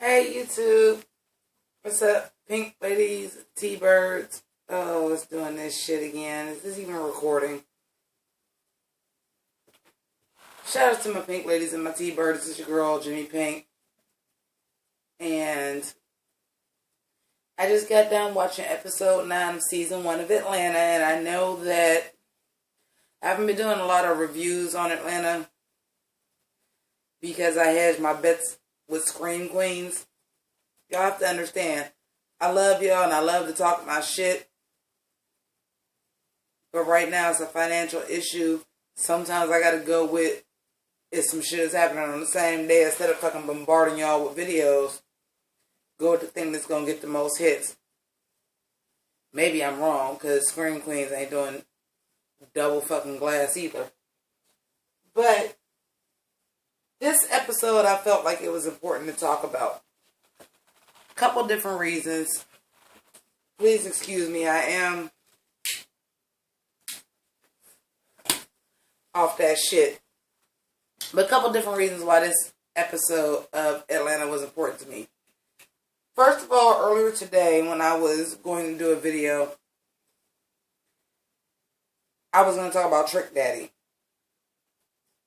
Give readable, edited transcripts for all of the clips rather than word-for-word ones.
Hey YouTube, what's up? Pink ladies, T-birds. Oh, it's doing this shit again. Is this even recording? Shout out to my pink ladies and my T-birds. This is your girl, Jimmi Pynk. And I just got done watching episode 9 of season 1 of Atlanta. And I know that I haven't been doing a lot of reviews on Atlanta because I hedged my bets with Scream Queens. Y'all have to understand, I love y'all and I love to talk my shit. But right now it's a financial issue. Sometimes I gotta go with if some shit is happening on the same day, instead of fucking bombarding y'all with videos, go with the thing that's gonna get the most hits. Maybe I'm wrong, because Scream Queens ain't doing double fucking glass either. But this episode, I felt like it was important to talk about. A couple different reasons. Please excuse me, I am off that shit. But a couple different reasons why this episode of Atlanta was important to me. First of all, earlier today when I was going to do a video, I was going to talk about Trick Daddy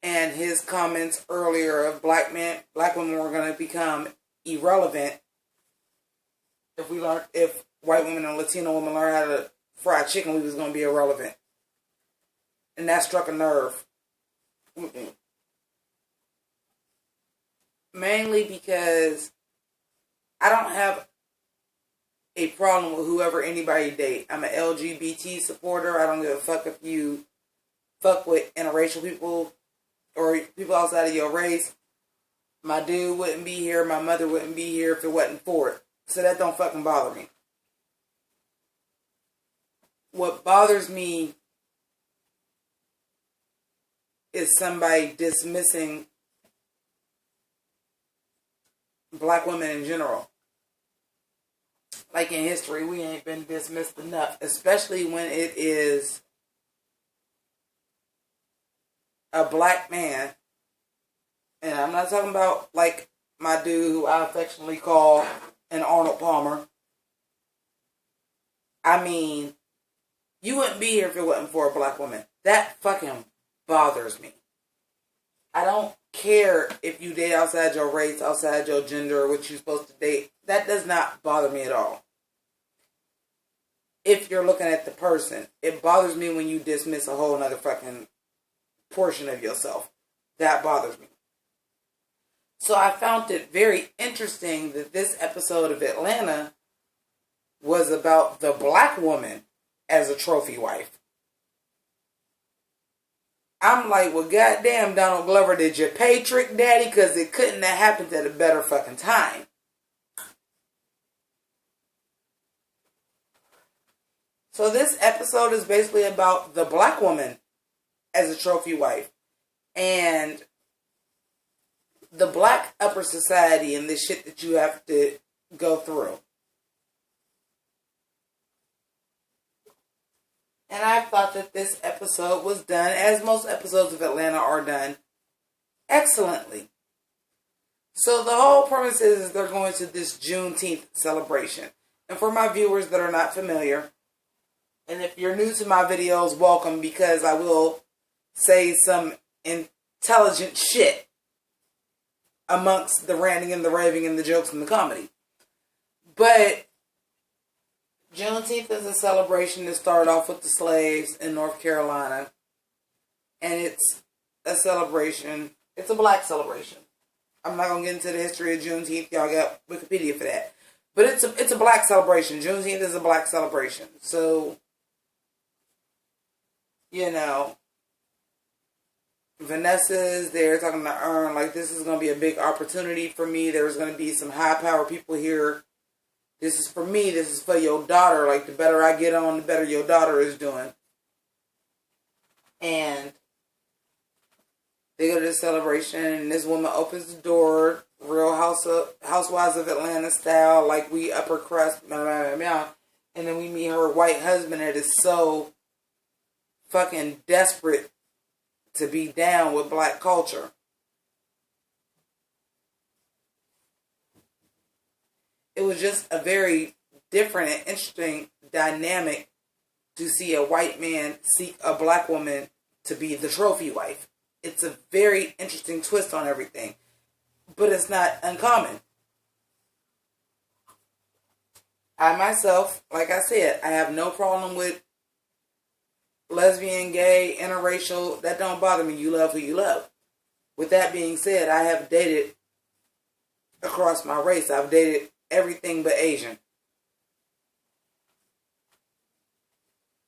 and his comments earlier of black women were going to become irrelevant if white women and Latino women learn how to fry chicken, we was going to be irrelevant. And that struck a nerve. Mainly because I don't have a problem with whoever anybody date. I'm an LGBT supporter. I don't give a fuck if you fuck with interracial people or people outside of your race. My dude wouldn't be here. My mother wouldn't be here if it wasn't for it. So that don't fucking bother me. What bothers me is somebody dismissing black women in general. Like in history, we ain't been dismissed enough, especially when it is a black man. And I'm not talking about like my dude who I affectionately call an Arnold Palmer. I mean, you wouldn't be here if it wasn't for a black woman. That fucking bothers me. I don't care if you date outside your race, outside your gender, or what you're supposed to date. That does not bother me at all. If you're looking at the person, it bothers me when you dismiss a whole other fucking portion of yourself. That bothers me. So I found it very interesting that this episode of Atlanta was about the black woman as a trophy wife. I'm like, well, goddamn, Donald Glover, did you pay Trick Daddy? Because it couldn't have happened at a better fucking time. So this episode is basically about the black woman as a trophy wife. And the black upper society and the shit that you have to go through. And I thought that this episode was done, as most episodes of Atlanta are done, excellently. So the whole premise is they're going to this Juneteenth celebration. And for my viewers that are not familiar, and if you're new to my videos, welcome, because I will say some intelligent shit amongst the ranting and the raving and the jokes and the comedy. But Juneteenth is a celebration that started off with the slaves in North Carolina. And it's a celebration. It's a black celebration. I'm not going to get into the history of Juneteenth. Y'all got Wikipedia for that. But it's a black celebration. Juneteenth is a black celebration. So, you know, Vanessa's there talking to Earn, like, this is going to be a big opportunity for me. There's going to be some high power people here. This is for me. This is for your daughter. Like, the better I get on, the better your daughter is doing. And they go to the celebration, and this woman opens the door, Real Housewives of Atlanta style, like we upper crust, blah, blah, blah, blah. And then we meet her white husband that is so fucking desperate to be down with black culture. was just a very different and interesting dynamic to see a white man seek a black woman to be the trophy wife. It's a very interesting twist on everything, but it's not uncommon. I myself, like I said, I have no problem with lesbian, gay, interracial. That don't bother me. You love who you love. With that being said, I have dated across my race. I've dated everything but Asian.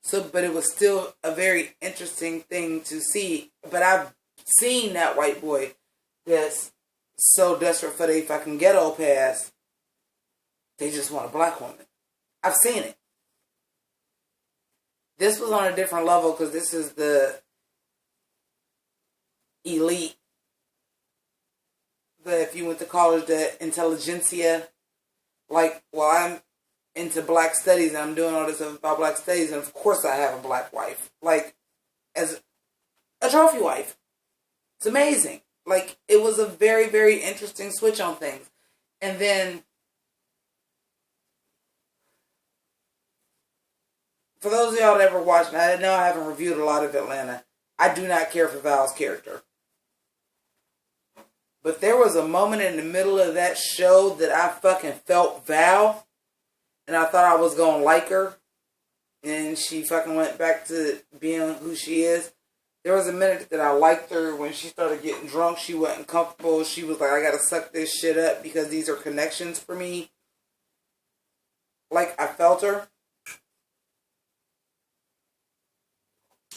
So, but it was still a very interesting thing to see. But I've seen that white boy that's so desperate for their fucking ghetto pass, they just want a black woman. I've seen it. This was on a different level because this is the elite. If you went to college, the intelligentsia. Like, well, I'm into black studies and I'm doing all this stuff about black studies, and of course I have a black wife. Like, as a trophy wife. It's amazing. Like, it was a very, very interesting switch on things. And then, for those of y'all that ever watched, and I know I haven't reviewed a lot of Atlanta, I do not care for Val's character. But there was a moment in the middle of that show that I fucking felt Val, and I thought I was going to like her, and she fucking went back to being who she is. There was a minute that I liked her when she started getting drunk. She wasn't comfortable. She was like, I got to suck this shit up because these are connections for me. Like, I felt her.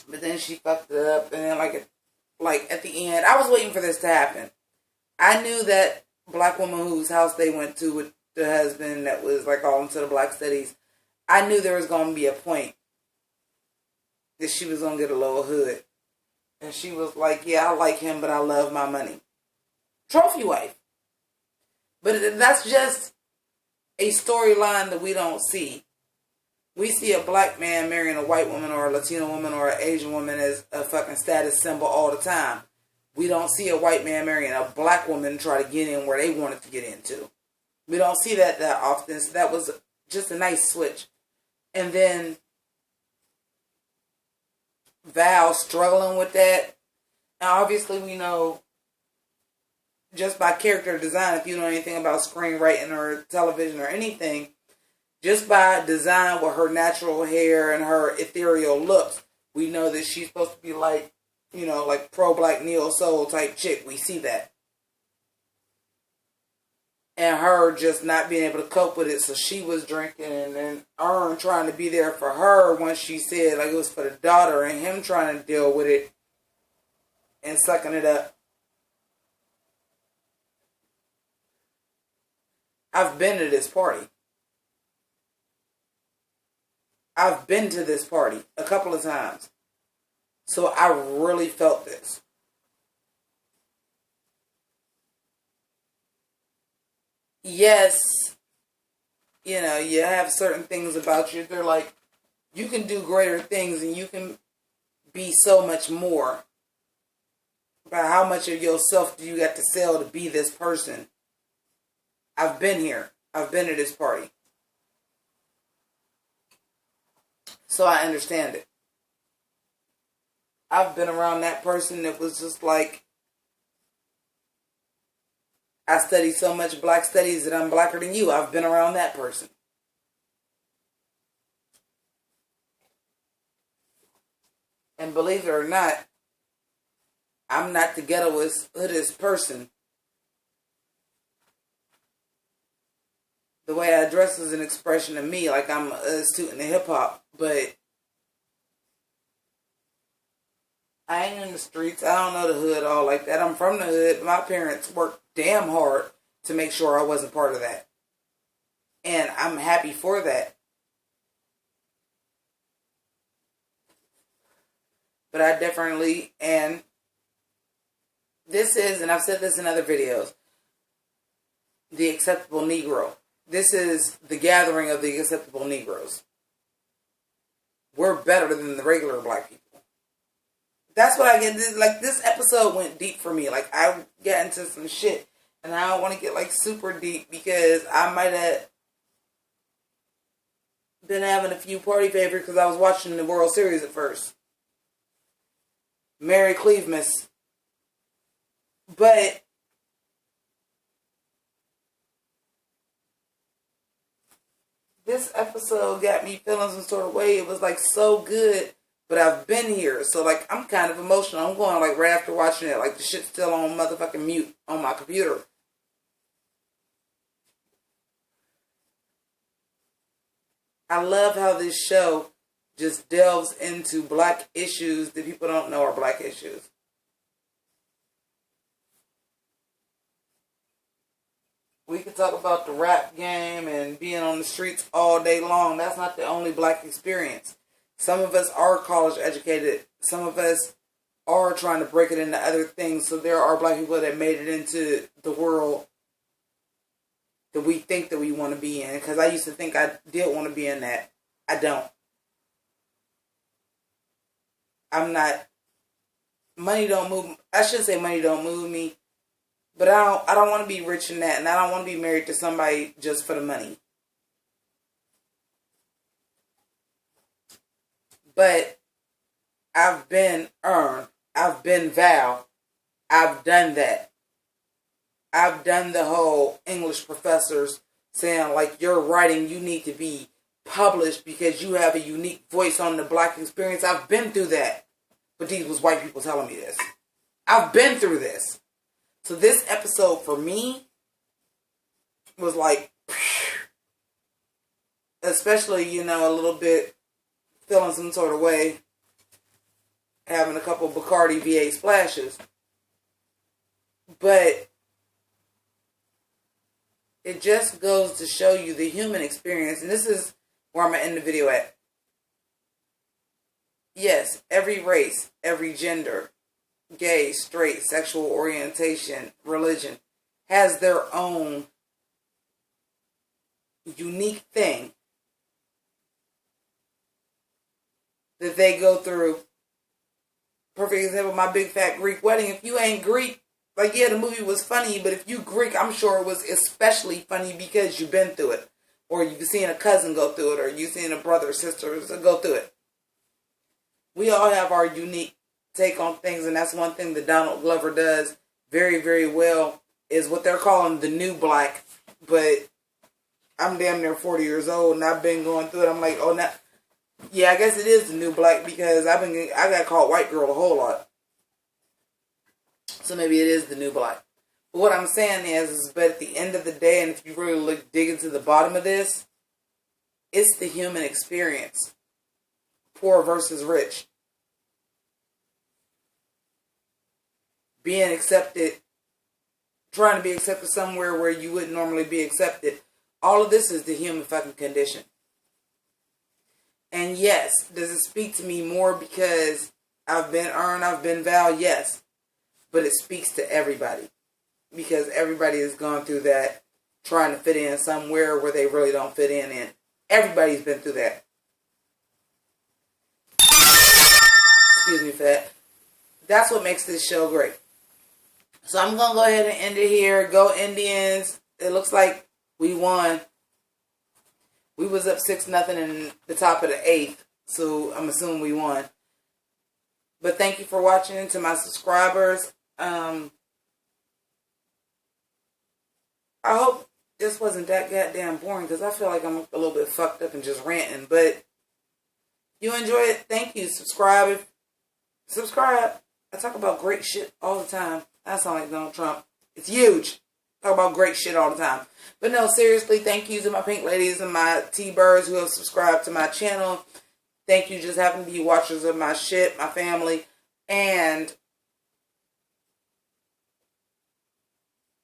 But then she fucked it up. And then, like at the end, I was waiting for this to happen. I knew that black woman whose house they went to with the husband that was like all into the black studies, I knew there was going to be a point that she was going to get a little hood. And she was like, yeah, I like him, but I love my money. Trophy wife. But that's just a storyline that we don't see. We see a black man marrying a white woman or a Latino woman or an Asian woman as a fucking status symbol all the time. We don't see a white man marrying a black woman and try to get in where they wanted to get into. We don't see that often. So that was just a nice switch. And then Val struggling with that. Now, obviously, we know just by character design, if you know anything about screenwriting or television or anything, just by design with her natural hair and her ethereal looks, we know that she's supposed to be like, you know, like pro-black neo-soul type chick. We see that. And her just not being able to cope with it, so she was drinking, and then Earn trying to be there for her when she said like it was for the daughter, and him trying to deal with it and sucking it up. I've been to this party. I've been to this party a couple of times. So I really felt this. Yes, you know, you have certain things about you. They're like, you can do greater things and you can be so much more. But how much of yourself do you got to sell to be this person? I've been here. I've been to this party. So I understand it. I've been around that person that was just like, I study so much black studies that I'm blacker than you. I've been around that person. And believe it or not, I'm not the ghettoest, hoodest person. The way I dress is an expression of me, like I'm a student of hip-hop, but I ain't in the streets. I don't know the hood all like that. I'm from the hood. My parents worked damn hard to make sure I wasn't part of that. And I'm happy for that. But I definitely, and this is, and I've said this in other videos, the acceptable Negro. This is the gathering of the acceptable Negroes. We're better than the regular black people. That's what I get. This episode went deep for me. Like, I got into some shit. And I don't want to get, like, super deep because I might have been having a few party favorites because I was watching the World Series at first. Merry Clevemas. But this episode got me feeling some sort of way. It was like so good, but I've been here. So like I'm kind of emotional. I'm going like right after watching it, like the shit's still on motherfucking mute on my computer. I love how this show just delves into black issues that people don't know are black issues. We could talk about the rap game and being on the streets all day long. That's not the only black experience. Some of us are college educated. Some of us are trying to break it into other things. So there are black people that made it into the world that we think that we want to be in. Because I used to think I did want to be in that. I don't. I'm not. Money don't move. I should say money don't move me. But I don't want to be rich in that, and I don't want to be married to somebody just for the money. But I've been earned. I've been Val. I've done that. I've done the whole English professors saying, like, your writing, you need to be published because you have a unique voice on the black experience. I've been through that. But these was white people telling me this. I've been through this. So this episode for me was like, especially, you know, a little bit feeling some sort of way, having a couple Bacardi V8 splashes. But it just goes to show you the human experience. And this is where I'm going to end the video at. Yes, every race, every gender, gay, straight, sexual orientation, religion, has their own unique thing that they go through. Perfect example, my big fat Greek wedding. If you ain't Greek, like, yeah, the movie was funny, but if you Greek, I'm sure it was especially funny because you've been through it. Or you've seen a cousin go through it, or you've seen a brother or sister go through it. We all have our unique take on things, and that's one thing that Donald Glover does very, very well, is what they're calling the new black. But I'm damn near 40 years old, and I've been going through it. I'm like, oh, now, yeah, I guess it is the new black, because I got called white girl a whole lot. So maybe it is the new black. But what I'm saying is, but at the end of the day, and if you really dig into the bottom of this, it's the human experience. Poor versus rich. Being accepted, trying to be accepted somewhere where you wouldn't normally be accepted. All of this is the human fucking condition. And yes, does it speak to me more because I've been earned, I've been Val? Yes. But it speaks to everybody. Because everybody has gone through that, trying to fit in somewhere where they really don't fit in. Everybody's been through that. Excuse me for that. That's what makes this show great. So I'm going to go ahead and end it here. Go Indians. It looks like we won. We was up 6-0 in the top of the 8th. So I'm assuming we won. But thank you for watching. To my subscribers. I hope this wasn't that goddamn boring, because I feel like I'm a little bit fucked up and just ranting. But if you enjoy it, thank you. Subscribe. I talk about great shit all the time. I sound like Donald Trump. It's huge. Talk about great shit all the time. But no, seriously, thank you to my pink ladies and my T-birds who have subscribed to my channel. Thank you, just happen to be watchers of my shit, my family. And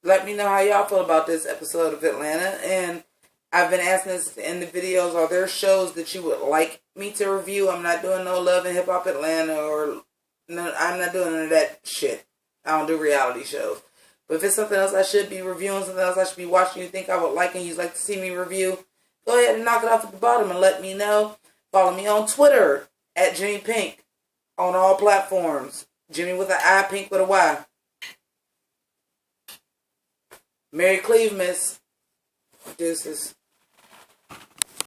let me know how y'all feel about this episode of Atlanta. And I've been asking this in the videos, are there shows that you would like me to review? I'm not doing no Love and Hip Hop Atlanta, or no, I'm not doing none of that shit. I don't do reality shows. But if it's something else I should be reviewing, something else I should be watching, you think I would like and you'd like to see me review, go ahead and knock it off at the bottom and let me know. Follow me on Twitter at Jimmi Pynk on all platforms. Jimmy with an I, Pynk with a Y. Merry Clevemas. Deuces.